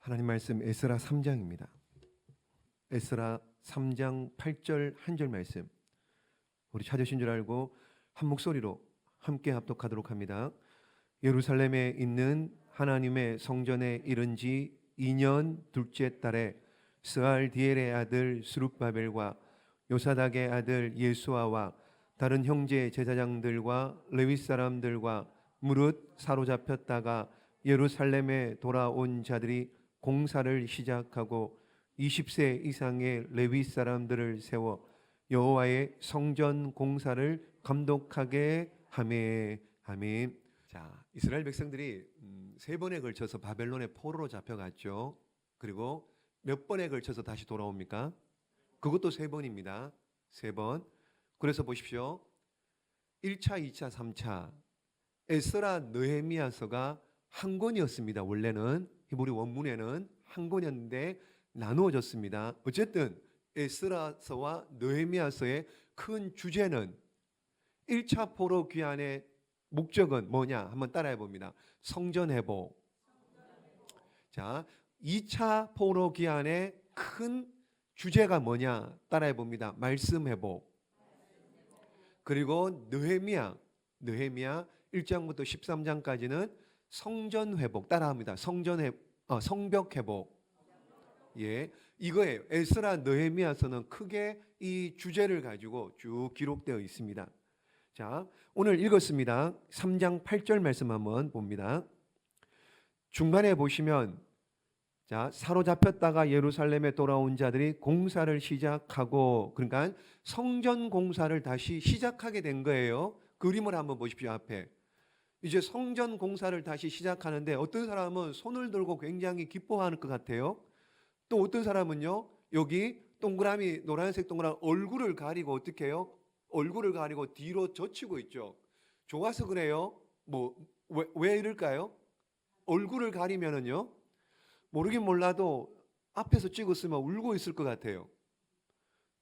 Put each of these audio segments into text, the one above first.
하나님 말씀 에스라 3장입니다. 에스라 3장 8절 한 절 말씀, 우리 찾으신 줄 알고 한 목소리로 함께 합독하도록 합니다. 예루살렘에 있는 하나님의 성전에 이른 지 2년 둘째 달에 스알디엘의 아들 스룹바벨과 요사닥의 아들 예수아와 다른 형제 제사장들과 레위 사람들과 무릇 사로잡혔다가 예루살렘에 돌아온 자들이 공사를 시작하고 20세 이상의 레위 사람들을 세워 여호와의 성전 공사를 감독하게 하매. 아멘. 자, 이스라엘 백성들이 세 번에 걸쳐서 바벨론의 포로로 잡혀갔죠. 그리고 몇 번에 걸쳐서 다시 돌아옵니까? 그것도 세 번입니다. 세 번. 그래서 보십시오. 1차, 2차, 3차 에스라 느헤미야서가 한 권이었습니다. 원래는 히브리 원문에는 한 권이었는데 나누어졌습니다. 어쨌든 에스라서와 느헤미야서의 큰 주제는 1차 포로 귀환의 목적은 뭐냐? 한번 따라해 봅니다. 성전 회복. 자, 2차 포로 귀환의 큰 주제가 뭐냐? 따라해 봅니다. 말씀 회복. 그리고 느헤미야 1장부터 13장까지는 성전 회복. 따라합니다. 성벽 회복. 예, 이거예요. 에스라 느헤미야서는 크게 이 주제를 가지고 쭉 기록되어 있습니다. 자, 오늘 읽었습니다. 3장 8절 말씀 한번 봅니다. 중간에 보시면, 자, 사로잡혔다가 예루살렘에 돌아온 자들이 공사를 시작하고, 그러니까 성전 공사를 다시 시작하게 된 거예요. 그림을 한번 보십시오. 앞에 이제 성전 공사를 다시 시작하는데 어떤 사람은 손을 들고 굉장히 기뻐하는 것 같아요. 또 어떤 사람은요, 여기 동그라미, 노란색 동그라미 얼굴을 가리고 어떻게 해요? 얼굴을 가리고 뒤로 젖히고 있죠. 좋아서 그래요? 왜 이럴까요? 얼굴을 가리면은요, 모르긴 몰라도 앞에서 찍었으면 울고 있을 것 같아요.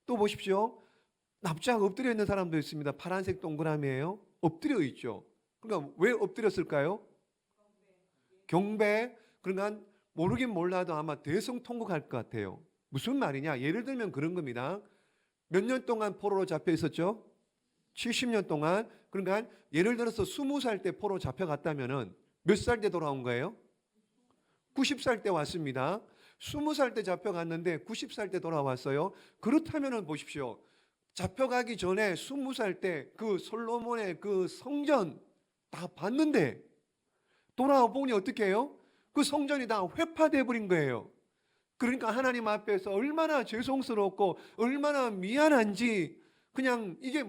또 보십시오. 납작 엎드려 있는 사람도 있습니다. 파란색 동그라미예요. 엎드려 있죠. 그러니까 왜 엎드렸을까요? 경배. 그러니까 모르긴 몰라도 아마 대성통곡할 것 같아요. 무슨 말이냐? 예를 들면 그런 겁니다. 몇 년 동안 포로로 잡혀 있었죠? 70년 동안. 그러니까 예를 들어서 20살 때 포로 잡혀갔다면은 몇 살 때 돌아온 거예요? 90살 때 왔습니다. 20살 때 잡혀갔는데 90살 때 돌아왔어요. 그렇다면은 보십시오. 잡혀가기 전에 20살 때 그 솔로몬의 그 성전 다 봤는데 돌아와 보니 어떻게 해요? 그 성전이 다 회파돼 버린 거예요. 그러니까 하나님 앞에서 얼마나 죄송스럽고 얼마나 미안한지 그냥 이게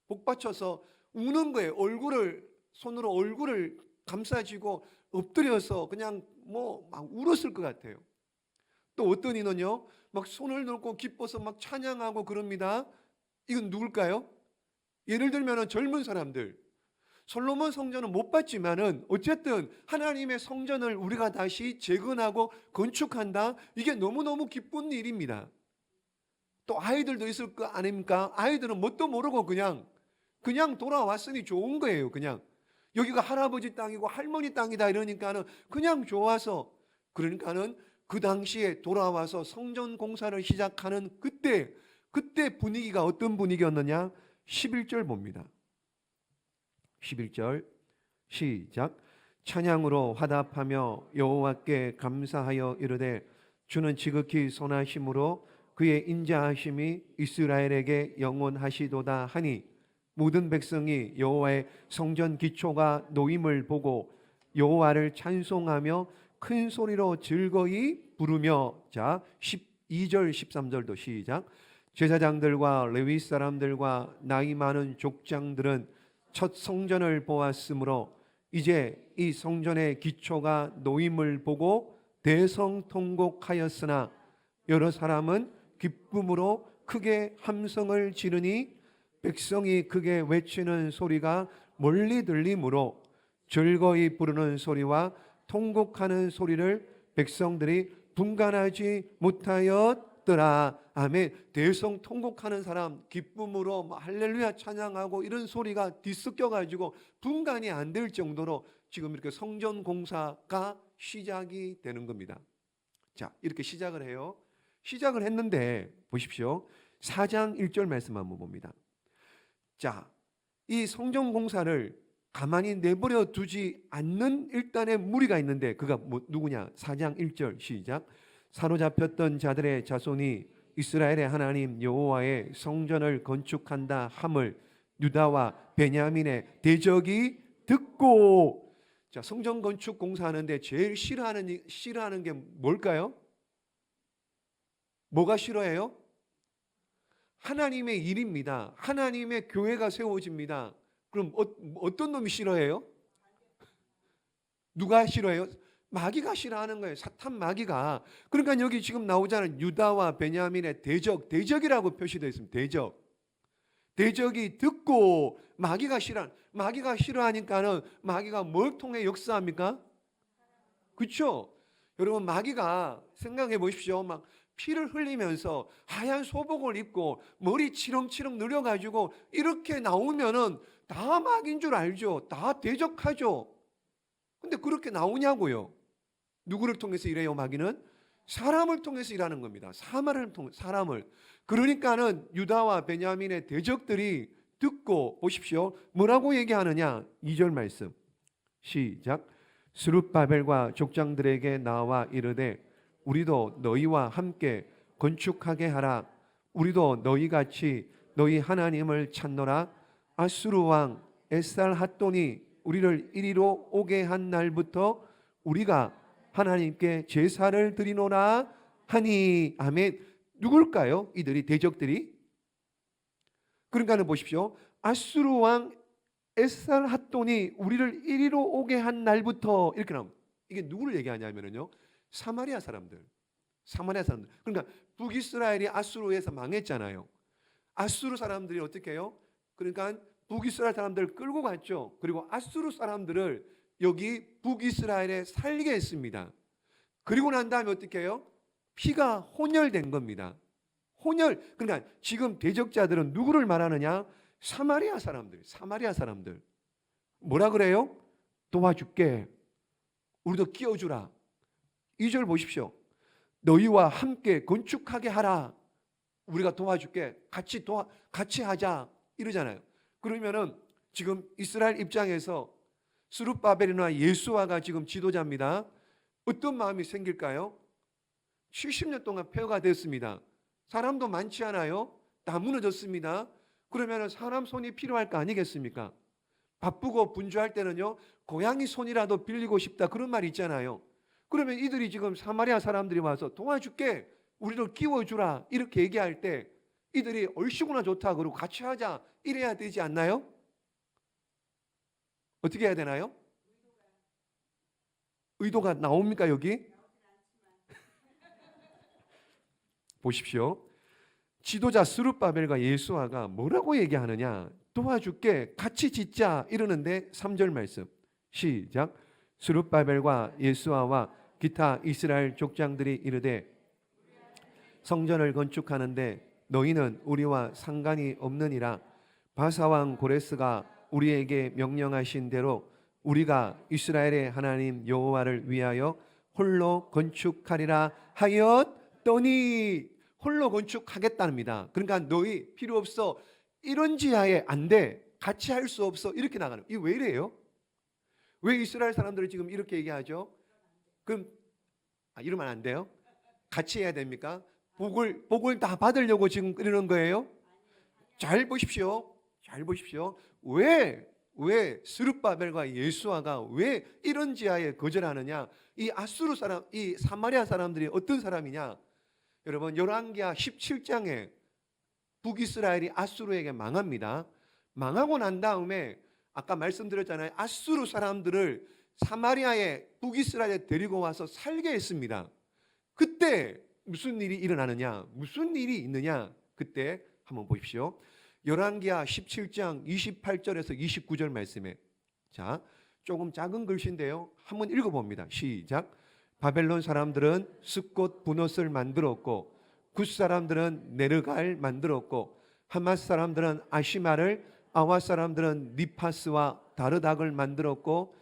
복받쳐서 우는 거예요. 손으로 얼굴을 감싸지고 엎드려서 그냥 막 울었을 것 같아요. 또 어떤 이는요, 막 손을 들고 기뻐서 막 찬양하고 그럽니다. 이건 누굴까요? 예를 들면 젊은 사람들. 솔로몬 성전은 못 봤지만은 어쨌든 하나님의 성전을 우리가 다시 재건하고 건축한다. 이게 너무너무 기쁜 일입니다. 또 아이들도 있을 거 아닙니까? 아이들은 뭣도 모르고 그냥 돌아왔으니 좋은 거예요. 그냥 여기가 할아버지 땅이고 할머니 땅이다 이러니까는 그냥 좋아서, 그러니까는 그 당시에 돌아와서 성전 공사를 시작하는 그때 분위기가 어떤 분위기였느냐? 11절 봅니다. 11절 시작. 찬양으로 화답하며 여호와께 감사하여 이르되 주는 지극히 선하심으로 그의 인자하심이 이스라엘에게 영원하시도다 하니 모든 백성이 여호와의 성전 기초가 놓임을 보고 여호와를 찬송하며 큰 소리로 즐거이 부르며. 자, 12절 13절도 시작. 제사장들과 레위 사람들과 나이 많은 족장들은 첫 성전을 보았으므로 이제 이 성전의 기초가 놓임을 보고 대성통곡하였으나 여러 사람은 기쁨으로 크게 함성을 지르니 백성이 크게 외치는 소리가 멀리 들리므로 즐거이 부르는 소리와 통곡하는 소리를 백성들이 분간하지 못하였더라. 아멘. 대성통곡하는 사람, 기쁨으로 할렐루야 찬양하고 이런 소리가 뒤섞여 가지고 분간이 안 될 정도로 지금 이렇게 성전 공사가 시작이 되는 겁니다. 자, 이렇게 시작을 해요. 시작을 했는데 보십시오. 4장 1절 말씀 한번 봅니다. 자, 이 성전 공사를 가만히 내버려 두지 않는 일단의 무리가 있는데 그가 누구냐? 4장 1절 시작. 사로잡혔던 자들의 자손이 이스라엘의 하나님 여호와의 성전을 건축한다 함을 유다와 베냐민의 대적이 듣고. 자, 성전 건축 공사하는데 제일 싫어하는 게 뭘까요? 뭐가 싫어해요? 하나님의 일입니다. 하나님의 교회가 세워집니다. 그럼 어떤 놈이 싫어해요? 누가 싫어해요? 마귀가 싫어하는 거예요. 사탄 마귀가. 그러니까 여기 지금 나오잖아요. 유다와 베냐민의 대적이라고 표시되어 있습니다. 대적이 듣고 마귀가 싫어하니까는 마귀가 뭘 통해 역사합니까? 그렇죠? 여러분, 마귀가 생각해 보십시오. 막 피를 흘리면서 하얀 소복을 입고 머리 치렁치렁 늘려가지고 이렇게 나오면은 다 마귀인 줄 알죠. 다 대적하죠. 근데 그렇게 나오냐고요. 누구를 통해서 일해요? 마귀는 사람을 통해서 일하는 겁니다. 사람을. 그러니까는 유다와 베냐민의 대적들이 듣고 보십시오. 뭐라고 얘기하느냐? 2절 말씀 시작. 스룹바벨과 족장들에게 나와 이르되 우리도 너희와 함께 건축하게 하라. 우리도 너희같이 너희 하나님을 찾노라. 아수르 왕 에살핫돈이 우리를 이리로 오게 한 날부터 우리가 하나님께 제사를 드리노라 하니. 아멘. 누굴까요? 이들이 대적들이. 그러니까는 보십시오. 아수르 왕 에살핫돈이 우리를 이리로 오게 한 날부터 이렇게 나옵니다. 이게 누구를 얘기하냐면요, 사마리아 사람들. 그러니까 북이스라엘이 아수르에서 망했잖아요. 아수르 사람들이 어떻게 해요? 그러니까 북이스라엘 사람들을 끌고 갔죠. 그리고 아수르 사람들을 여기 북이스라엘에 살게 했습니다. 그리고 난 다음에 어떻게 해요? 피가 혼혈된 겁니다. 그러니까 지금 대적자들은 누구를 말하느냐? 사마리아 사람들. 뭐라 그래요? 도와줄게. 우리도 끼워주라. 2절 보십시오. 너희와 함께 건축하게 하라. 우리가 도와줄게. 같이 하자. 이러잖아요. 그러면은 지금 이스라엘 입장에서 스룹바벨이나 예수아가 지금 지도자입니다. 어떤 마음이 생길까요? 70년 동안 폐허가 됐습니다. 사람도 많지 않아요? 다 무너졌습니다. 그러면 사람 손이 필요할 거 아니겠습니까? 바쁘고 분주할 때는요, 고양이 손이라도 빌리고 싶다, 그런 말이 있잖아요. 그러면 이들이 지금 사마리아 사람들이 와서 도와줄게, 우리를 끼워주라, 이렇게 얘기할 때 이들이 얼씨구나 좋다 그러고 같이 하자, 이래야 되지 않나요? 어떻게 해야 되나요? 의도가 나옵니까 여기? 보십시오. 지도자 스룹바벨과 예수아가 뭐라고 얘기하느냐? 도와줄게, 같이 짓자 이러는데 3절 말씀 시작. 스룹바벨과 예수아와 기타 이스라엘 족장들이 이르되 성전을 건축하는데 너희는 우리와 상관이 없느니라. 바사왕 고레스가 우리에게 명령하신 대로 우리가 이스라엘의 하나님 여호와를 위하여 홀로 건축하리라 하였더니. 홀로 건축하겠답니다. 그러니까 너희 필요 없어, 이런 지하에 안 돼, 같이 할 수 없어, 이렇게 나가는. 이게 왜 이래요? 왜 이스라엘 사람들이 지금 이렇게 얘기하죠? 그럼 이러면 안 돼요? 같이 해야 됩니까? 복을 다 받으려고 지금 그러는 거예요? 잘 보십시오. 왜 스룹바벨과 예수아가 왜 이런 지하에 거절하느냐? 이 아수르 사람, 이 사마리아 사람들이 어떤 사람이냐? 여러분, 열왕기하 17장에 북이스라엘이 아수르에게 망합니다. 망하고 난 다음에 아까 말씀드렸잖아요. 아수르 사람들을 사마리아에, 북이스라엘에 데리고 와서 살게 했습니다. 그때 무슨 일이 일어나느냐? 무슨 일이 있느냐? 그때 한번 보십시오. 열왕기하 17장 28절에서 29절 말씀에, 자, 조금 작은 글씨인데요, 한번 읽어봅니다. 시작. 바벨론 사람들은 스꽃 분옷을 만들었고 굿 사람들은 네르갈 만들었고 하맛 사람들은 아시마를, 아와 사람들은 니파스와 다르닥을 만들었고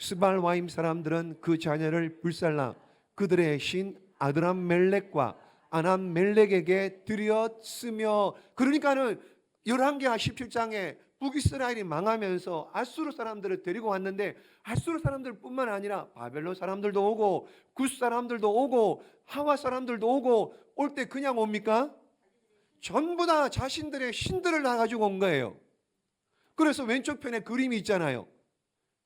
스발와임 사람들은 그 자녀를 불살라 그들의 신 아드람멜렉과 아남멜렉에게 드렸으며. 그러니까는 열왕기하 17장에 북이스라엘이 망하면서 아수르 사람들을 데리고 왔는데, 아수르 사람들뿐만 아니라 바벨론 사람들도 오고 굿 사람들도 오고 하와 사람들도 오고, 올 때 그냥 옵니까? 전부 다 자신들의 신들을 다 가지고 온 거예요. 그래서 왼쪽 편에 그림이 있잖아요.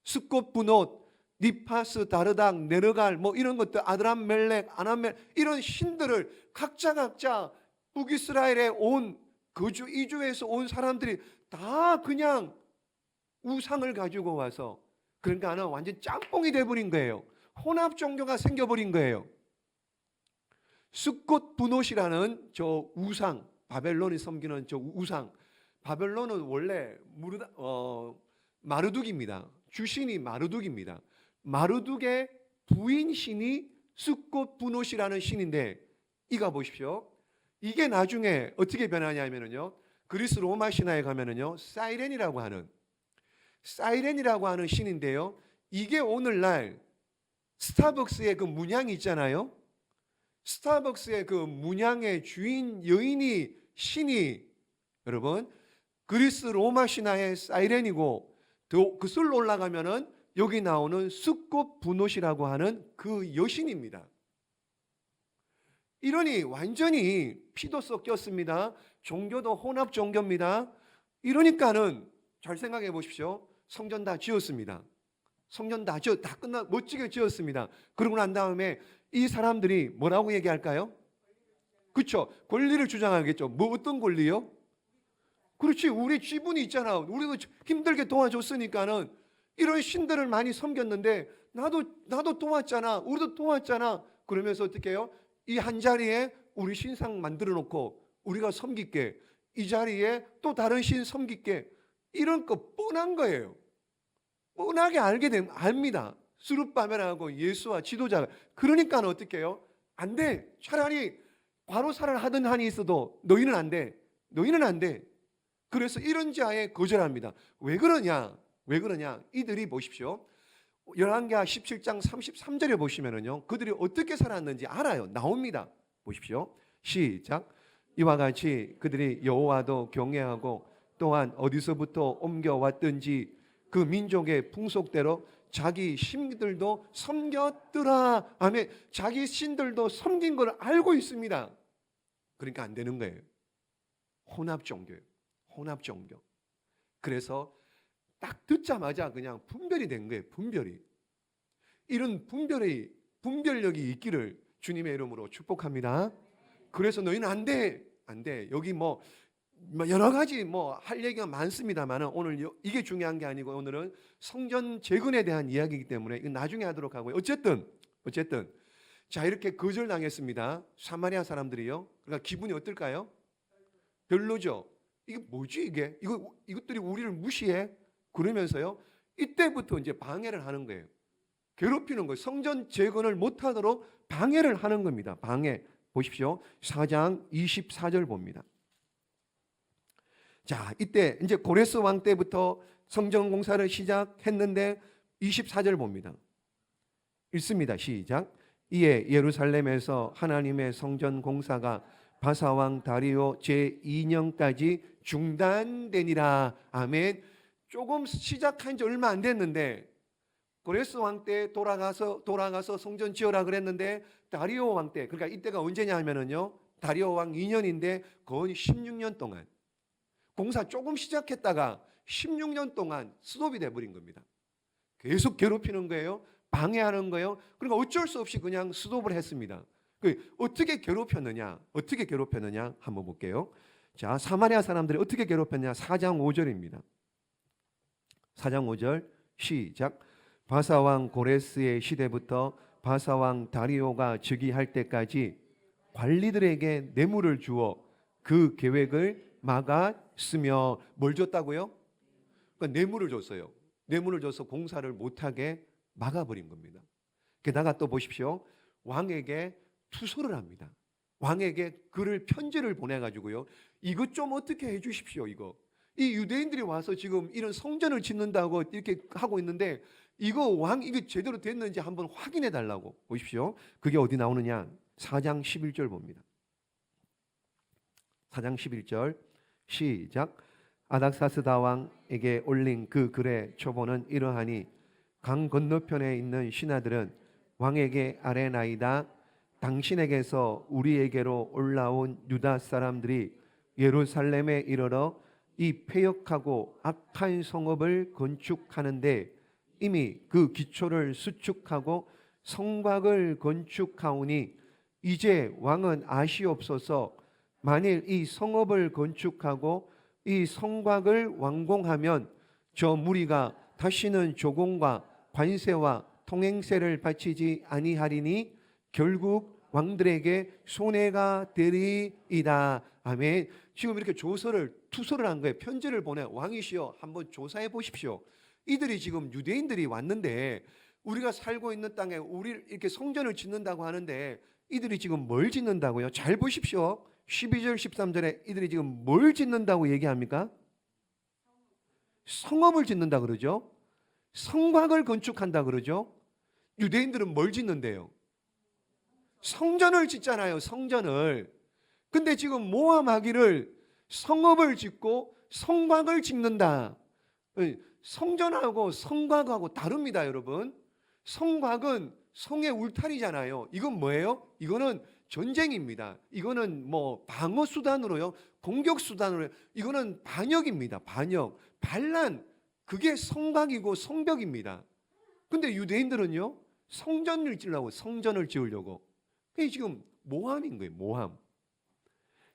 스콧 분옷, 니파스, 다르닥, 네르갈 뭐 이런 것들, 아드람멜렉, 아남멜, 이런 신들을 각자 북이스라엘에 온 거주 이주에서 온 사람들이 다 그냥 우상을 가지고 와서, 그러니까 하나 완전 짬뽕이 돼버린 거예요. 혼합 종교가 생겨버린 거예요. 스콧 분옷이라는 저 우상, 바벨론이 섬기는 저 우상, 바벨론은 원래 마르둑입니다. 주신이 마르둑입니다. 마르둑의 부인신이 스콧 분옷이라는 신인데, 이거 보십시오. 이게 나중에 어떻게 변하냐면요, 그리스 로마 신화에 가면은요, 사이렌이라고 하는 신인데요, 이게 오늘날 스타벅스의 그 문양이 있잖아요. 스타벅스의 그 문양의 주인 여인이, 신이, 여러분, 그리스 로마 신화의 사이렌이고, 그 술로 올라가면은 여기 나오는 스콧 분옷이라고 하는 그 여신입니다. 이러니 완전히 피도 섞였습니다. 종교도 혼합 종교입니다. 이러니까는 잘 생각해 보십시오. 성전 다 지었습니다. 성전 다 끝나 멋지게 지었습니다. 그러고 난 다음에 이 사람들이 뭐라고 얘기할까요? 그렇죠. 권리를 주장하겠죠. 뭐 어떤 권리요? 그렇지, 우리 지분이 있잖아. 우리도 힘들게 도와줬으니까는 이런 신들을 많이 섬겼는데 나도 도왔잖아. 우리도 도왔잖아. 그러면서 어떻게 해요? 이 한 자리에 우리 신상 만들어 놓고 우리가 섬길게, 이 자리에 또 다른 신 섬길게, 이런 거 뻔한 거예요. 뻔하게 알게 되면 압니다. 스룹바벨하고 예수와 지도자가. 그러니까 어떻게 해요? 안 돼. 차라리 과로사를 하던 한이 있어도 너희는 안 돼. 너희는 안 돼. 그래서 이런 자에 거절합니다. 왜 그러냐? 이들이 보십시오. 열왕기하 17장 33절에 보시면은요, 그들이 어떻게 살았는지 알아요. 나옵니다. 보십시오. 시작. 이와 같이 그들이 여호와도 경외하고 또한 어디서부터 옮겨왔든지 그 민족의 풍속대로 자기 신들도 섬겼더라. 아멘. 자기 신들도 섬긴 걸 알고 있습니다. 그러니까 안 되는 거예요. 혼합 종교예요. 혼합 종교. 그래서 딱 듣자마자 그냥 분별이 된 거예요. 분별이. 이런 분별력이 있기를 주님의 이름으로 축복합니다. 그래서 너희는 안 돼. 여기 뭐 여러 가지 할 얘기가 많습니다만 오늘 이게 중요한 게 아니고, 오늘은 성전 재건에 대한 이야기이기 때문에 이건 나중에 하도록 하고요. 어쨌든 자, 이렇게 거절당했습니다. 사마리아 사람들이요. 그러니까 기분이 어떨까요? 별로죠. 이게 뭐지 이게? 이것들이 우리를 무시해? 그러면서요, 이때부터 이제 방해를 하는 거예요. 괴롭히는 거예요. 성전 재건을 못하도록 방해를 하는 겁니다. 방해. 보십시오. 4장 24절 봅니다. 자, 이때 이제 고레스 왕 때부터 성전 공사를 시작했는데 24절 봅니다. 읽습니다. 시작. 이에 예루살렘에서 하나님의 성전 공사가 바사왕 다리오 제2년까지 중단되니라. 아멘. 조금 시작한 지 얼마 안 됐는데, 고레스 왕 때 돌아가서 성전 지어라 그랬는데, 다리오 왕 때, 그러니까 이때가 언제냐 하면은요, 다리오 왕 2년인데 거의 16년 동안 공사 조금 시작했다가 16년 동안 스톱이 돼버린 겁니다. 계속 괴롭히는 거예요. 방해하는 거예요. 그러니까 어쩔 수 없이 그냥 스톱을 했습니다. 어떻게 괴롭혔느냐 한번 볼게요. 자, 사마리아 사람들이 어떻게 괴롭혔냐. 4장 5절입니다. 4장 5절 시작. 바사왕 고레스의 시대부터 바사왕 다리오가 즉위할 때까지 관리들에게 뇌물을 주어 그 계획을 막았으며. 뭘 줬다고요? 그러니까 뇌물을 줬어요. 뇌물을 줘서 공사를 못하게 막아버린 겁니다. 게다가 또 보십시오. 왕에게 투소를 합니다. 왕에게 글을 편지를 보내가지고요, 이것 좀 어떻게 해주십시오. 이 유대인들이 와서 지금 이런 성전을 짓는다고 이렇게 하고 있는데 이거 이게 제대로 됐는지 한번 확인해 달라고. 보십시오. 그게 어디 나오느냐? 4장 11절 봅니다. 4장 11절 시작. 아닥사스다 왕에게 올린 그 글의 초본은 이러하니 강 건너편에 있는 신하들은 왕에게 아뢰나이다. 당신에게서 우리에게로 올라온 유다 사람들이 예루살렘에 이르러 이 폐역하고 악한 성읍을 건축하는데 이미 그 기초를 수축하고 성곽을 건축하오니 이제 왕은 아시옵소서. 만일 이 성읍을 건축하고 이 성곽을 완공하면 저 무리가 다시는 조공과 관세와 통행세를 바치지 아니하리니 결국 왕들에게 손해가 되리이다. 아멘. 지금 이렇게 투서를 한 거예요. 편지를 보내. 왕이시여 한번 조사해 보십시오. 이들이 지금 유대인들이 왔는데 우리가 살고 있는 땅에 우리 이렇게 성전을 짓는다고 하는데 이들이 지금 뭘 짓는다고요? 잘 보십시오. 12절 13절에 이들이 지금 뭘 짓는다고 얘기합니까? 성읍을 짓는다 그러죠. 성곽을 건축한다 그러죠. 유대인들은 뭘 짓는데요? 성전을 짓잖아요. 성전을. 근데 지금 모함하기를 성읍을 짓고 성곽을 짓는다. 성전하고 성곽하고 다릅니다, 여러분. 성곽은 성의 울타리잖아요. 이건 뭐예요? 이거는 전쟁입니다. 이거는 뭐 방어 수단으로요, 공격 수단으로요. 이거는 반역입니다. 반역, 반란. 그게 성곽이고 성벽입니다. 근데 유대인들은요, 성전을 지으려고. 그게 지금 모함인 거예요, 모함.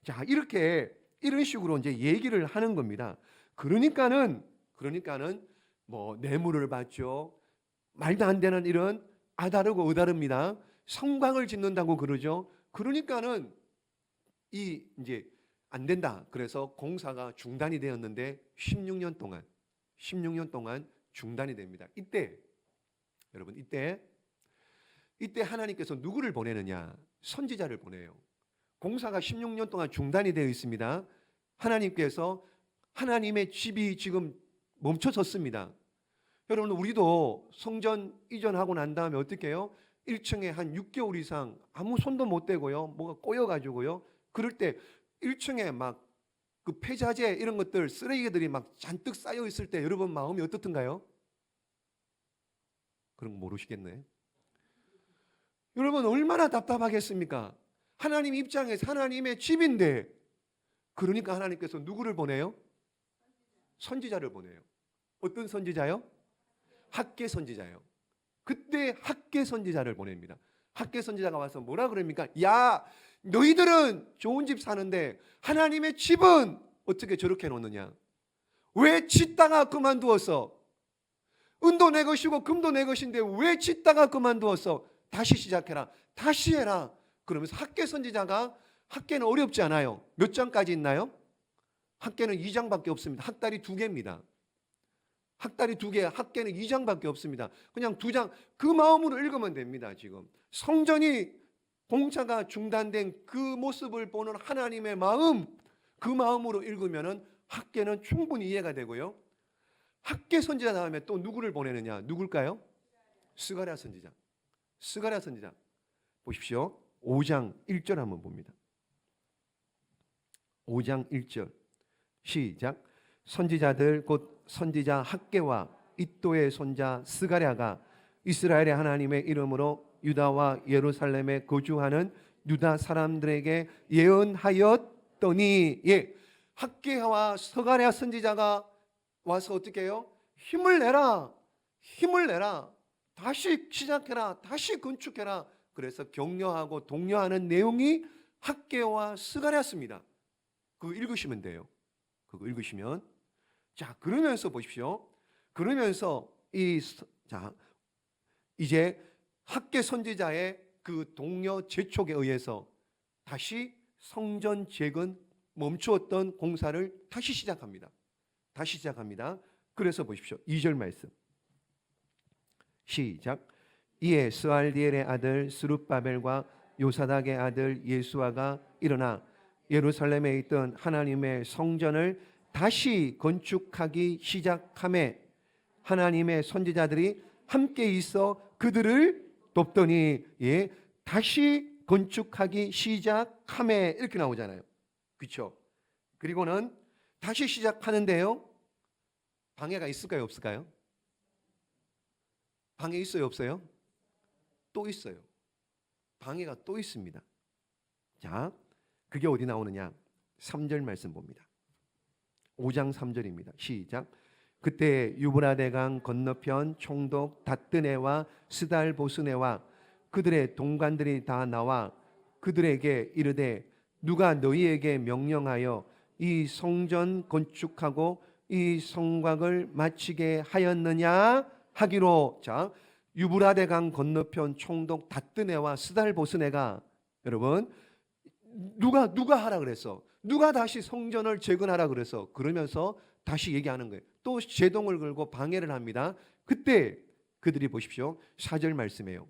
자, 이런 식으로 이제 얘기를 하는 겁니다. 그러니까는 뭐 뇌물을 받죠. 말도 안 되는 이런 아다르고 어다릅니다. 성곽을 짓는다고 그러죠. 그러니까는 이제 안 된다. 그래서 공사가 중단이 되었는데 16년 동안 중단이 됩니다. 여러분 이때 하나님께서 누구를 보내느냐? 선지자를 보내요. 공사가 16년 동안 중단이 되어 있습니다. 하나님께서 하나님의 집이 지금 멈춰섰습니다. 여러분 우리도 성전 이전하고 난 다음에 어떻게 해요? 1층에 한 6개월 이상 아무 손도 못 대고요. 뭐가 꼬여가지고요. 그럴 때 1층에 막 그 폐자재 이런 것들 쓰레기들이 막 잔뜩 쌓여 있을 때 여러분 마음이 어떻든가요? 그런 거 모르시겠네. 여러분 얼마나 답답하겠습니까? 하나님 입장에서 하나님의 집인데, 그러니까 하나님께서 누구를 보내요? 선지자를 보내요. 어떤 선지자요? 학개 선지자요. 그때 학개 선지자를 보냅니다. 학개 선지자가 와서 뭐라 그럽니까? 야, 너희들은 좋은 집 사는데 하나님의 집은 어떻게 저렇게 해놓느냐? 왜 짓다가 그만두었어? 은도 내 것이고 금도 내 것인데 왜 짓다가 그만두었어? 다시 시작해라. 다시 해라. 그러면서 학개 선지자가, 학개는 어렵지 않아요. 몇 장까지 있나요? 학개는 2장밖에 없습니다. 학달이 2개입니다. 학달이 2개, 학개는 2장밖에 없습니다. 그냥 2장, 그 마음으로 읽으면 됩니다. 지금 성전이 공사가 중단된 그 모습을 보는 하나님의 마음, 그 마음으로 읽으면은 학개는 충분히 이해가 되고요. 학개 선지자 다음에 또 누구를 보내느냐? 누굴까요? 스가랴 선지자. 스가랴 선지자 보십시오. 5장 1절 한번 봅니다. 5장 1절 시작. 선지자들 곧 선지자 학개와 이도의 손자 스가랴가 이스라엘의 하나님의 이름으로 유다와 예루살렘에 거주하는 유다 사람들에게 예언하였더니, 학개와 스가랴 선지자가 와서 어떻게 해요? 힘을 내라. 다시 시작해라. 다시 건축해라. 그래서 격려하고 독려하는 내용이 학개와 스가랴였습니다. 그거 읽으시면 돼요. 그거 읽으시면. 자, 그러면서 보십시오. 그러면서 이제 학개 선지자의 그 독려 재촉에 의해서 다시 성전 재건 멈추었던 공사를 다시 시작합니다. 그래서 보십시오. 2절 말씀 시작. 이에 스알디엘의 아들 스룹바벨과 요사닥의 아들 예수아가 일어나 예루살렘에 있던 하나님의 성전을 다시 건축하기 시작함에 하나님의 선지자들이 함께 있어 그들을 돕더니, 예, 다시 건축하기 시작함에 이렇게 나오잖아요. 그렇죠? 그리고는 다시 시작하는데요, 방해가 있을까요, 없을까요? 방해 있어요, 없어요? 또 있어요. 방해가 또 있습니다. 자, 그게 어디 나오느냐? 3절 말씀 봅니다. 5장 3절입니다. 시작. 그때 유브라데강 건너편 총독 닷드네와 스달보스네와 그들의 동관들이 다 나와 그들에게 이르되 누가 너희에게 명령하여 이 성전 건축하고 이 성곽을 마치게 하였느냐 하기로. 자, 유브라데강 건너편 총독 닷드네와 스달보스네가, 여러분, 누가 하라 그랬어? 누가 다시 성전을 재건하라 그래서? 그러면서 다시 얘기하는 거예요. 또 제동을 걸고 방해를 합니다. 그때 그들이 보십시오. 4절 말씀이에요.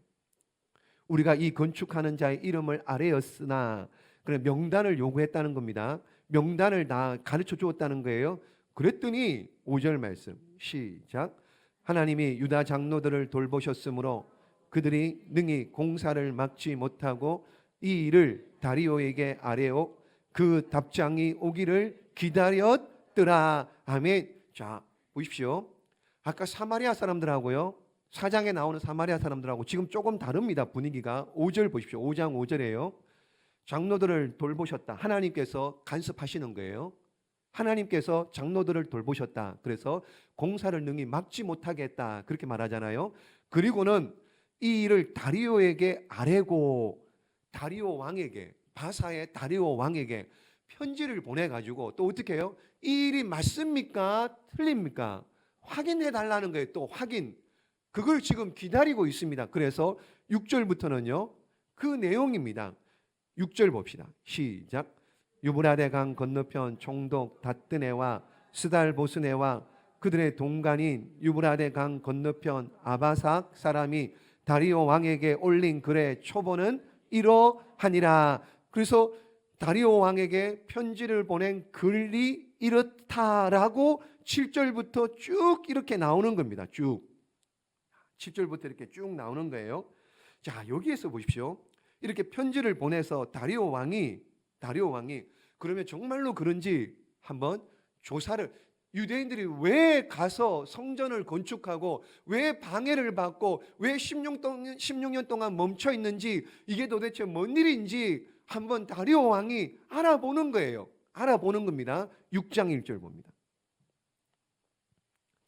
우리가 이 건축하는 자의 이름을 아뢰었으나, 그래 명단을 요구했다는 겁니다. 명단을 다 가르쳐 주었다는 거예요. 그랬더니 5절 말씀 시작. 하나님이 유다 장로들을 돌보셨으므로 그들이 능히 공사를 막지 못하고 이 일을 다리오에게 아뢰어 그 답장이 오기를 기다렸더라. 아멘. 자, 보십시오. 아까 사마리아 사람들하고요, 4장에 나오는 사마리아 사람들하고 지금 조금 다릅니다. 분위기가. 5절 보십시오. 5장 5절이에요. 장로들을 돌보셨다. 하나님께서 간섭하시는 거예요. 하나님께서 장로들을 돌보셨다. 그래서 공사를 능히 막지 못하게 했다. 그렇게 말하잖아요. 그리고는 이 일을 다리오에게 아뢰고, 다리오 왕에게, 바사의 다리오 왕에게 편지를 보내가지고 또 어떻게 해요? 이 일이 맞습니까? 틀립니까? 확인해 달라는 거예요. 또 확인. 그걸 지금 기다리고 있습니다. 그래서 6절부터는요, 그 내용입니다. 6절 봅시다. 시작. 유브라데강 건너편 총독 닷드네와 스달보스네와 그들의 동간인 유브라데강 건너편 아바삭 사람이 다리오 왕에게 올린 글의 초본은 이러하니라. 그래서 다리오 왕에게 편지를 보낸 글이 이렇다라고 7절부터 쭉 이렇게 나오는 겁니다. 쭉 7절부터 이렇게 쭉 나오는 거예요. 자, 여기에서 보십시오. 이렇게 편지를 보내서 다리오 왕이 그러면 정말로 그런지 한번 조사를, 유대인들이 왜 가서 성전을 건축하고 왜 방해를 받고 왜 16년 동안 멈춰 있는지, 이게 도대체 뭔 일인지 한번 다리오 왕이 알아보는 거예요. 알아보는 겁니다. 6장 1절 봅니다.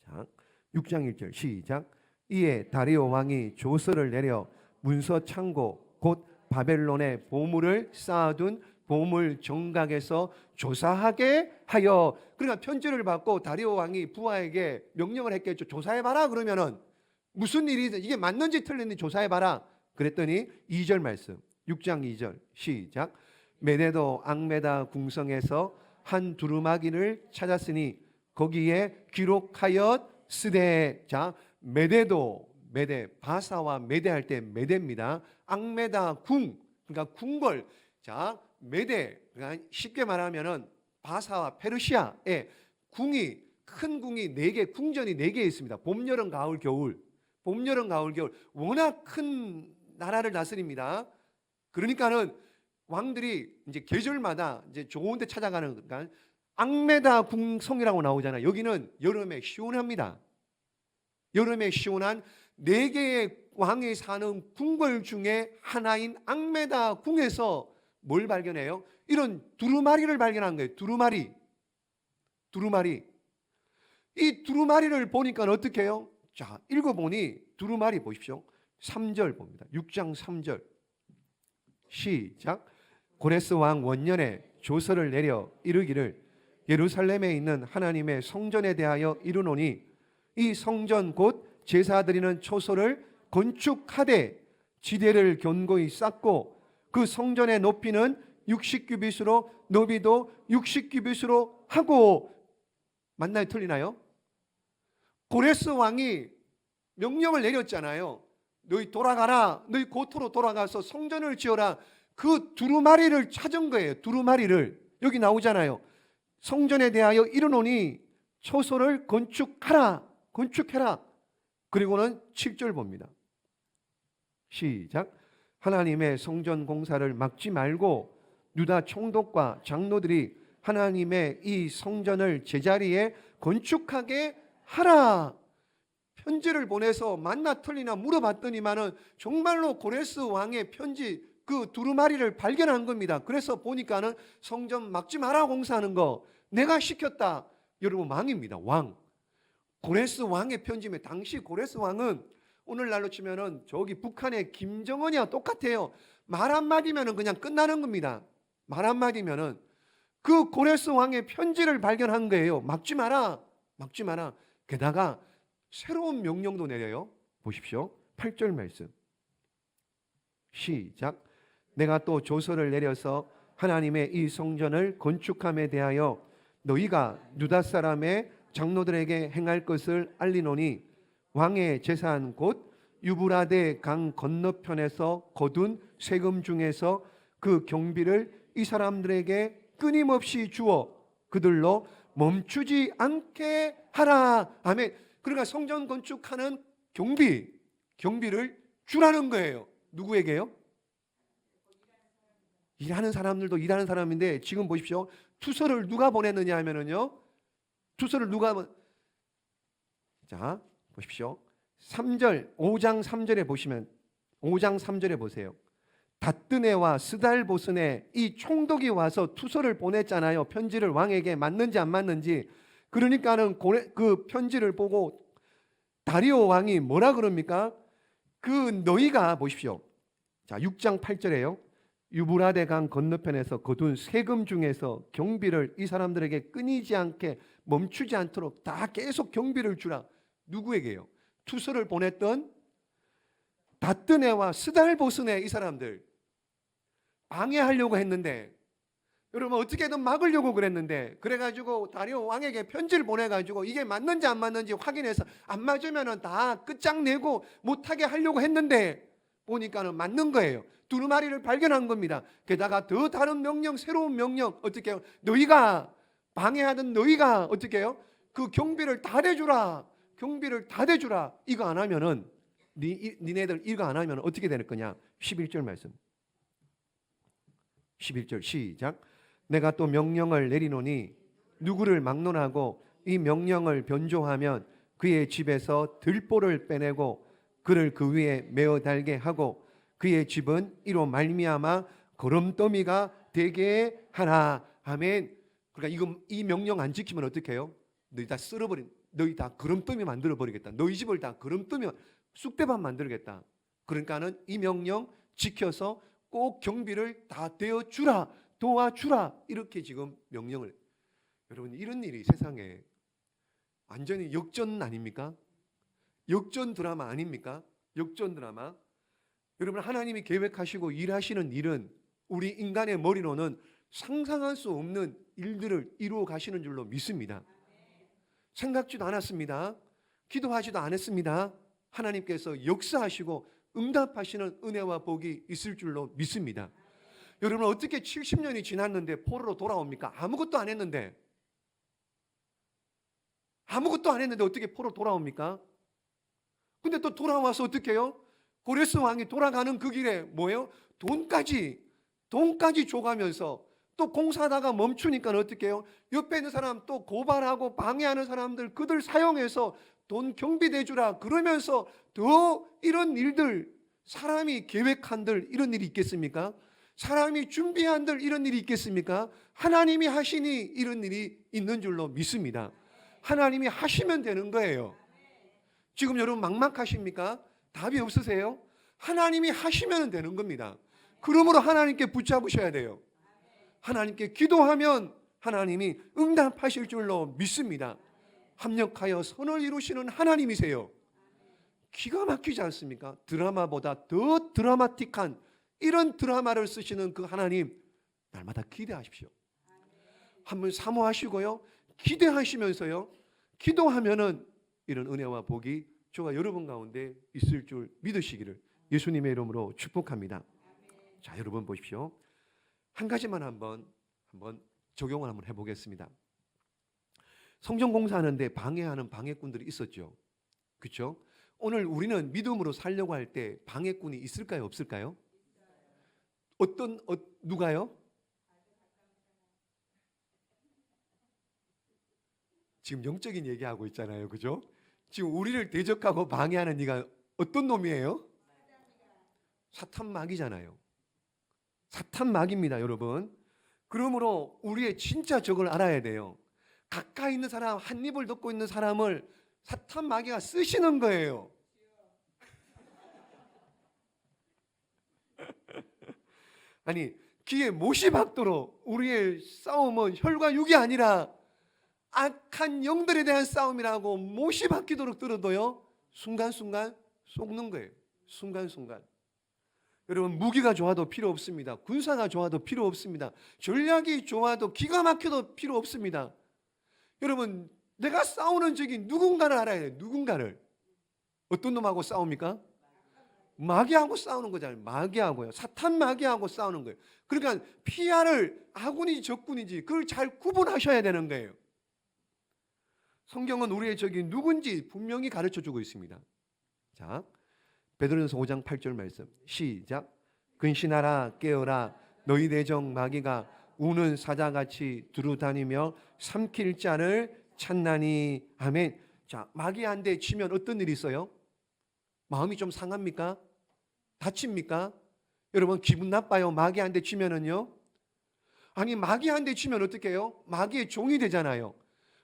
자, 6장 1절 시작. 이에 다리오 왕이 조서를 내려 문서 창고 곧 바벨론에 보물을 쌓아둔 보물 정각에서 조사하게 하여. 그러니까 편지를 받고 다리오 왕이 부하에게 명령을 했겠죠. 조사해봐라. 그러면은 무슨 일이든 이게 맞는지 틀린지 조사해봐라. 그랬더니 2절 말씀 6장 2절 시작. 메데도 앙메다 궁성에서 한 두루마기를 찾았으니 거기에 기록하였으되. 자, 메데도, 메데, 바사와 메데 할 때 메데입니다. 앙메다 궁, 그러니까 궁궐. 자, 메데, 그러니까 쉽게 말하면은 바사와 페르시아의 궁이, 큰 궁이 4개, 궁전이 4개 있습니다. 봄, 여름, 가을, 겨울. 봄, 여름, 가을, 겨울. 워낙 큰 나라를 다스립니다. 그러니까는 왕들이 이제 계절마다 이제 좋은 데 찾아가는, 그러니까 앙메다 궁성이라고 나오잖아요. 여기는 여름에 시원합니다. 여름에 시원한 4개의 왕이 사는 궁궐 중에 하나인 앙메다 궁에서 뭘 발견해요? 이런 두루마리를 발견한 거예요. 두루마리. 이 두루마리를 보니까 어떻게 해요? 자, 읽어보니 두루마리 보십시오. 3절 봅니다. 6장 3절 시작. 고레스 왕 원년에 조서를 내려 이르기를 예루살렘에 있는 하나님의 성전에 대하여 이르노니 이 성전 곧 제사 드리는 초소를 건축하되 지대를 견고히 쌓고 그 성전의 높이는 60규빗으로 너비도 60규빗으로 하고. 맞나요? 틀리나요? 고레스 왕이 명령을 내렸잖아요. 너희 돌아가라. 너희 고토로 돌아가서 성전을 지어라. 그 두루마리를 찾은 거예요. 두루마리를. 여기 나오잖아요. 성전에 대하여 이르노니 처소를 건축해라. 그리고는 7절 봅니다. 시작. 하나님의 성전 공사를 막지 말고 유다 총독과 장로들이 하나님의 이 성전을 제자리에 건축하게 하라. 편지를 보내서 만나 틀리나 물어봤더니만은 정말로 고레스 왕의 편지 그 두루마리를 발견한 겁니다. 그래서 보니까는 성전 막지 마라 공사하는 거 내가 시켰다. 여러분, 왕입니다. 왕. 고레스 왕의 편지면, 당시 고레스 왕은 오늘날로 치면은 저기 북한의 김정은이와 똑같아요. 말 한마디면은 그냥 끝나는 겁니다. 말 한마디면은. 그 고레스 왕의 편지를 발견한 거예요. 막지 마라. 게다가 새로운 명령도 내려요. 보십시오. 8절 말씀. 시작. 내가 또 조서를 내려서 하나님의 이 성전을 건축함에 대하여 너희가 유다 사람의 장로들에게 행할 것을 알리노니 왕의 재산 곧 유브라데 강 건너편에서 거둔 세금 중에서 그 경비를 이 사람들에게 끊임없이 주어 그들로 멈추지 않게 하라. 아멘. 그러니까 성전 건축하는 경비를 주라는 거예요. 누구에게요? 일하는 사람들도 일하는 사람인데, 지금 보십시오. 투서를 누가 보냈느냐 하면은요, 자 보십시오. 3절 5장 3절에 보시면, 5장 3절에 보세요. 다뜨네와 스달보스네 이 총독이 와서 투서를 보냈잖아요. 편지를 왕에게 맞는지 안 맞는지. 그러니까는 그 편지를 보고 다리오 왕이 뭐라 그럽니까? 그 너희가 보십시오. 자 6장 8절에요. 유브라데 강 건너편에서 거둔 세금 중에서 경비를 이 사람들에게 끊이지 않게 멈추지 않도록 다 계속 경비를 주라. 누구에게요? 투서를 보냈던 다뜨네와 스달보스네 이 사람들 방해하려고 했는데, 여러분 어떻게든 막으려고 그랬는데, 그래가지고 다리오 왕에게 편지를 보내가지고 이게 맞는지 안 맞는지 확인해서 안 맞으면은 다 끝장내고 못하게 하려고 했는데 보니까는 맞는 거예요. 두루마리를 발견한 겁니다. 게다가 더 다른 명령, 새로운 명령, 어떻게 해요? 너희가 방해하던 너희가 어떻게 해요? 그 경비를 다 대주라. 이거 안 하면은 니네들 이거 안 하면 어떻게 될 거냐? 11절 말씀. 11절 시작. 내가 또 명령을 내리노니 누구를 막론하고 이 명령을 변조하면 그의 집에서 들보를 빼내고 그를 그 위에 메어 달게 하고 그의 집은 이로 말미암아 거름더미가 되게 하라. 아멘. 그러니까 이 명령 안 지키면 어떻게 해요? 너희 다 거름더미 만들어 버리겠다. 너희 집을 다 거름더미, 쑥대밭 만들겠다. 그러니까는 이 명령 지켜서 꼭 경비를 다 대어 주라, 도와주라. 이렇게 지금 명령을. 여러분, 이런 일이 세상에 완전히 역전 아닙니까? 역전 드라마 아닙니까? 역전 드라마. 여러분, 하나님이 계획하시고 일하시는 일은 우리 인간의 머리로는 상상할 수 없는 일들을 이루어 가시는 줄로 믿습니다. 생각지도 않았습니다. 기도하지도 않았습니다. 하나님께서 역사하시고 응답하시는 은혜와 복이 있을 줄로 믿습니다. 여러분, 어떻게 70년이 지났는데 포로로 돌아옵니까? 아무것도 안 했는데 어떻게 포로로 돌아옵니까? 근데 또 돌아와서 어떻게 해요? 고레스 왕이 돌아가는 그 길에 뭐예요? 돈까지 줘가면서 또 공사하다가 멈추니까 어떻게 해요? 옆에 있는 사람 또 고발하고 방해하는 사람들 그들 사용해서 돈 경비 대주라 그러면서 더 이런 일들, 사람이 계획한들 이런 일이 있겠습니까? 사람이 준비한들 이런 일이 있겠습니까? 하나님이 하시니 이런 일이 있는 줄로 믿습니다. 하나님이 하시면 되는 거예요. 지금 여러분 막막하십니까? 답이 없으세요? 하나님이 하시면 되는 겁니다. 그러므로 하나님께 붙잡으셔야 돼요. 하나님께 기도하면 하나님이 응답하실 줄로 믿습니다. 합력하여 선을 이루시는 하나님이세요. 기가 막히지 않습니까? 드라마보다 더 드라마틱한 이런 드라마를 쓰시는 그 하나님, 날마다 기대하십시오. 한번 사모하시고요, 기대하시면서요, 기도하면은 이런 은혜와 복이 저와 여러분 가운데 있을 줄 믿으시기를 예수님의 이름으로 축복합니다. 자, 여러분 보십시오. 한 가지만 한번 적용을 한번 해보겠습니다. 성전 공사하는데 방해하는 방해꾼들이 있었죠. 그렇죠? 오늘 우리는 믿음으로 살려고 할 때 방해꾼이 있을까요? 없을까요? 누가요? 지금 영적인 얘기하고 있잖아요. 그죠? 지금 우리를 대적하고 방해하는 이가 어떤 놈이에요? 사탄 마귀잖아요. 사탄 마귀입니다, 여러분. 그러므로 우리의 진짜 적을 알아야 돼요. 가까이 있는 사람, 한 입을 덮고 있는 사람을 사탄 마귀가 쓰시는 거예요. 아니, 귀에 못이 박도록 우리의 싸움은 혈과 육이 아니라 악한 영들에 대한 싸움이라고 못이 박히도록 들어도요, 순간순간 속는 거예요. 순간순간. 여러분, 무기가 좋아도 필요 없습니다. 군사가 좋아도 필요 없습니다. 전략이 좋아도 기가 막혀도 필요 없습니다. 여러분, 내가 싸우는 적이 누군가를 알아야 돼요. 누군가를. 어떤 놈하고 싸웁니까? 마귀하고 싸우는 거잖아요. 마귀하고요. 사탄 마귀하고 싸우는 거예요. 그러니까 피하를 아군이 적군인지 그걸 잘 구분하셔야 되는 거예요. 성경은 우리의 적이 누군지 분명히 가르쳐주고 있습니다. 자, 베드로전서 5장 8절 말씀 시작. 근신하라 깨어라 너희 대적 마귀가 우는 사자같이 두루다니며 삼킬 자를 찾나니. 아멘. 자, 마귀한테 치면 어떤 일이 있어요? 마음이 좀 상합니까? 다칩니까? 여러분, 기분 나빠요. 마귀한테 치면은요. 아니, 마귀한테 치면 어떻게 해요? 마귀의 종이 되잖아요.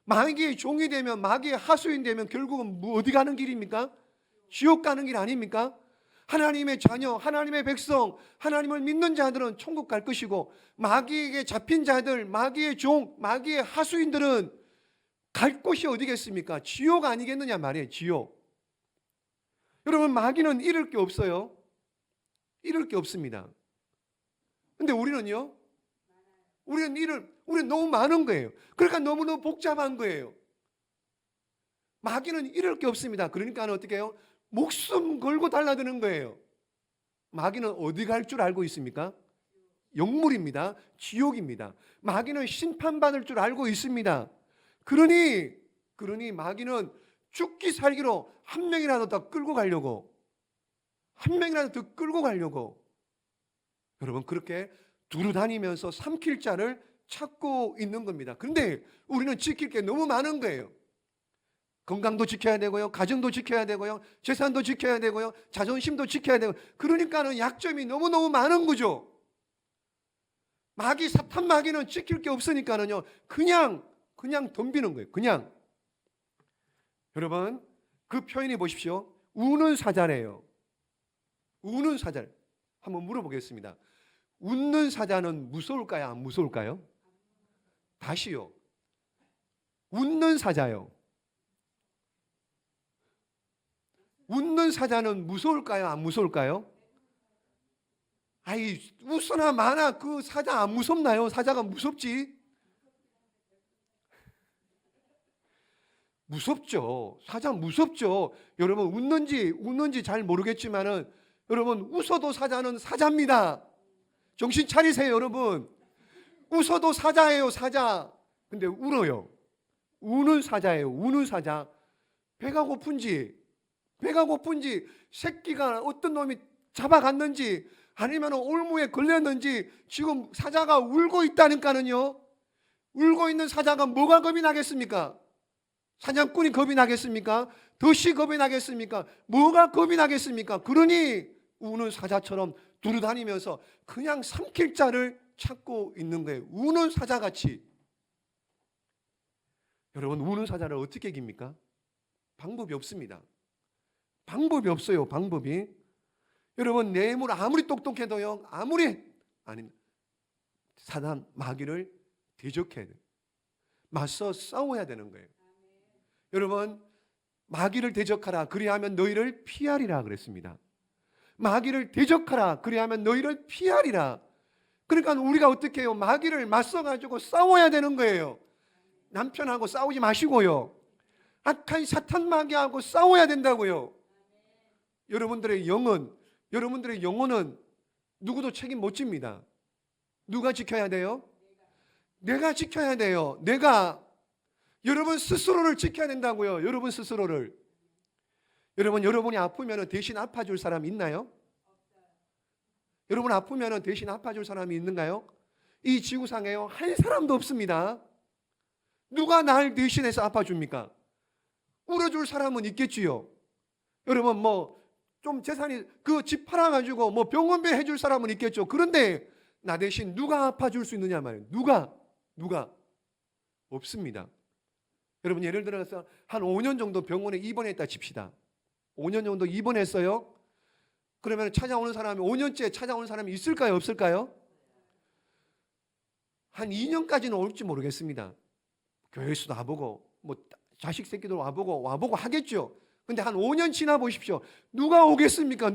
마귀의 종이 되면, 마귀의 하수인 되면 결국은 어디 가는 길입니까? 지옥 가는 길 아닙니까? 하나님의 자녀, 하나님의 백성, 하나님을 믿는 자들은 천국 갈 것이고, 마귀에게 잡힌 자들, 마귀의 종, 마귀의 하수인들은 갈 곳이 어디겠습니까? 지옥 아니겠느냐 말이에요. 지옥. 여러분, 마귀는 잃을 게 없어요. 잃을 게 없습니다. 근데 우리는요? 우리는 너무 많은 거예요. 그러니까 너무너무 복잡한 거예요. 마귀는 잃을 게 없습니다. 그러니까 어떻게 해요? 목숨 걸고 달라드는 거예요. 마귀는 어디 갈 줄 알고 있습니까? 영물입니다. 지옥입니다. 마귀는 심판받을 줄 알고 있습니다. 그러니 마귀는 죽기 살기로 한 명이라도 더 끌고 가려고, 한 명이라도 더 끌고 가려고, 여러분, 그렇게 두루다니면서 삼킬 자를 찾고 있는 겁니다. 그런데 우리는 지킬 게 너무 많은 거예요. 건강도 지켜야 되고요, 가정도 지켜야 되고요, 재산도 지켜야 되고요, 자존심도 지켜야 되고, 그러니까는 약점이 너무너무 많은 거죠. 사탄 마귀는 지킬 게 없으니까는요, 그냥 덤비는 거예요. 그냥. 여러분, 그 표현이 보십시오. 우는 사자래요. 우는 사자. 한번 물어보겠습니다. 웃는 사자는 무서울까요? 안 무서울까요? 다시요. 웃는 사자요. 웃는 사자는 무서울까요? 안 무서울까요? 아이, 웃으나 마나 그 사자 안 무섭나요? 사자가 무섭지? 무섭죠. 사자 무섭죠. 여러분, 웃는지 잘 모르겠지만은, 여러분, 웃어도 사자는 사자입니다. 정신 차리세요, 여러분. 웃어도 사자예요, 사자. 근데 울어요. 우는 사자예요, 우는 사자. 배가 고픈지, 새끼가 어떤 놈이 잡아갔는지, 아니면 올무에 걸렸는지, 지금 사자가 울고 있다니까는요. 울고 있는 사자가 뭐가 겁이 나겠습니까? 사냥꾼이 겁이 나겠습니까? 덫이 겁이 나겠습니까? 뭐가 겁이 나겠습니까? 그러니 우는 사자처럼 두루다니면서 그냥 삼킬 자를 찾고 있는 거예요. 우는 사자같이. 여러분, 우는 사자를 어떻게 이깁니까? 방법이 없습니다. 방법이 없어요. 방법이. 여러분, 뇌물 아무리 똑똑해도요, 사단 마귀를 대적해야 돼요. 맞서 싸워야 되는 거예요. 여러분, 마귀를 대적하라 그리하면 너희를 피하리라 그랬습니다. 마귀를 대적하라 그리하면 너희를 피하리라. 그러니까 우리가 어떻게 해요? 마귀를 맞서가지고 싸워야 되는 거예요. 남편하고 싸우지 마시고요, 악한 사탄 마귀하고 싸워야 된다고요. 여러분들의 영혼은 누구도 책임 못 집니다. 누가 지켜야 돼요? 내가 지켜야 돼요. 내가. 여러분 스스로를 지켜야 된다고요. 여러분 스스로를. 여러분, 여러분이 아프면 대신 아파줄 사람 있나요? 여러분 아프면 대신 아파줄 사람이 있는가요? 이 지구상에요, 한 사람도 없습니다. 누가 날 대신해서 아파줍니까? 울어줄 사람은 있겠지요. 여러분 뭐 좀 재산이 그 집 팔아가지고 뭐 병원비 해줄 사람은 있겠죠. 그런데 나 대신 누가 아파줄 수 있느냐 말이에요. 누가 없습니다. 여러분 예를 들어서 한 5년 정도 병원에 입원했다 칩시다. 5년 정도 입원했어요. 그러면 찾아오는 사람이 5년째 찾아오는 사람이 있을까요? 없을까요? 한 2년까지는 올지 모르겠습니다. 교회에서도 와보고 뭐 자식 새끼도 와보고 하겠죠. 근데 한 5년 지나 보십시오. 누가 오겠습니까?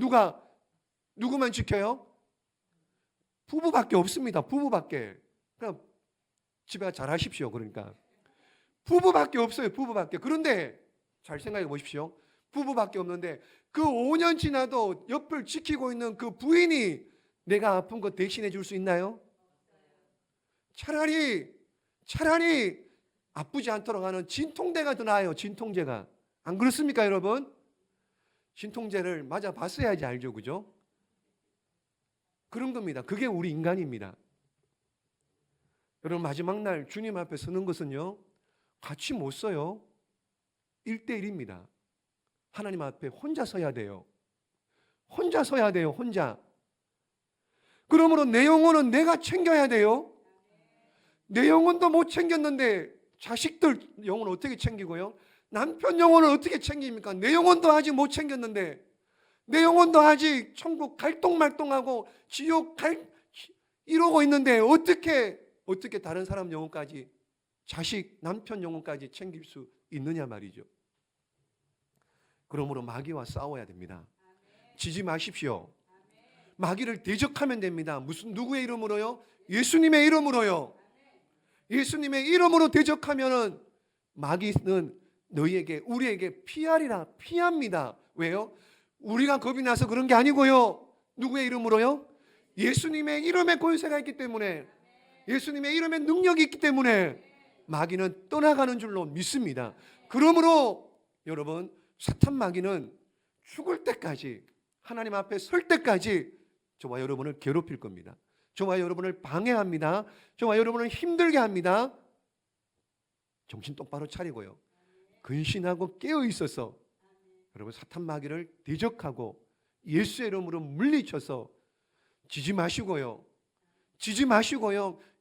누구만 지켜요? 부부밖에 없습니다. 부부밖에. 그럼 집에 잘하십시오. 그러니까 부부밖에 없어요. 부부밖에. 그런데 잘 생각해 보십시오. 부부밖에 없는데 그 5년 지나도 옆을 지키고 있는 그 부인이 내가 아픈 거 대신해 줄 수 있나요? 차라리 아프지 않도록 하는 진통제가 더 나아요. 진통제가. 안 그렇습니까, 여러분? 진통제를 맞아 봤어야지 알죠, 그죠? 그런 겁니다. 그게 우리 인간입니다. 여러분 마지막 날 주님 앞에 서는 것은요, 같이 못 서요. 1대1입니다. 하나님 앞에 혼자 서야 돼요. 혼자 서야 돼요. 혼자. 그러므로 내 영혼은 내가 챙겨야 돼요. 내 영혼도 못 챙겼는데 자식들 영혼 어떻게 챙기고요? 남편 영혼을 어떻게 챙깁니까? 내 영혼도 아직 못 챙겼는데, 내 영혼도 아직 천국 갈똥말똥하고 지옥 이러고 있는데 어떻게 다른 사람 영혼까지, 자식, 남편 영혼까지 챙길 수 있느냐 말이죠. 그러므로 마귀와 싸워야 됩니다. 지지 마십시오. 마귀를 대적하면 됩니다. 누구의 이름으로요? 예수님의 이름으로요. 예수님의 이름으로 대적하면은 마귀는 우리에게 피합니다. 왜요? 우리가 겁이 나서 그런 게 아니고요. 누구의 이름으로요? 예수님의 이름에 권세가 있기 때문에, 예수님의 이름에 능력이 있기 때문에 마귀는 떠나가는 줄로 믿습니다. 그러므로 여러분, 사탄 마귀는 죽을 때까지, 하나님 앞에 설 때까지 저와 여러분을 괴롭힐 겁니다. 저와 여러분을 방해합니다. 저와 여러분을 힘들게 합니다. 정신 똑바로 차리고요, 근신하고 깨어 있어서 여러분 사탄 마귀를 대적하고 예수의 이름으로 물리쳐서 지지 마시고요,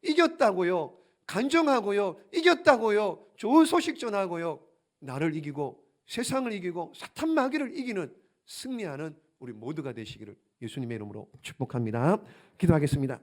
이겼다고요, 간정하고요, 이겼다고요, 좋은 소식 전하고요, 나를 이기고 세상을 이기고 사탄 마귀를 이기는, 승리하는 우리 모두가 되시기를 예수님의 이름으로 축복합니다. 기도하겠습니다.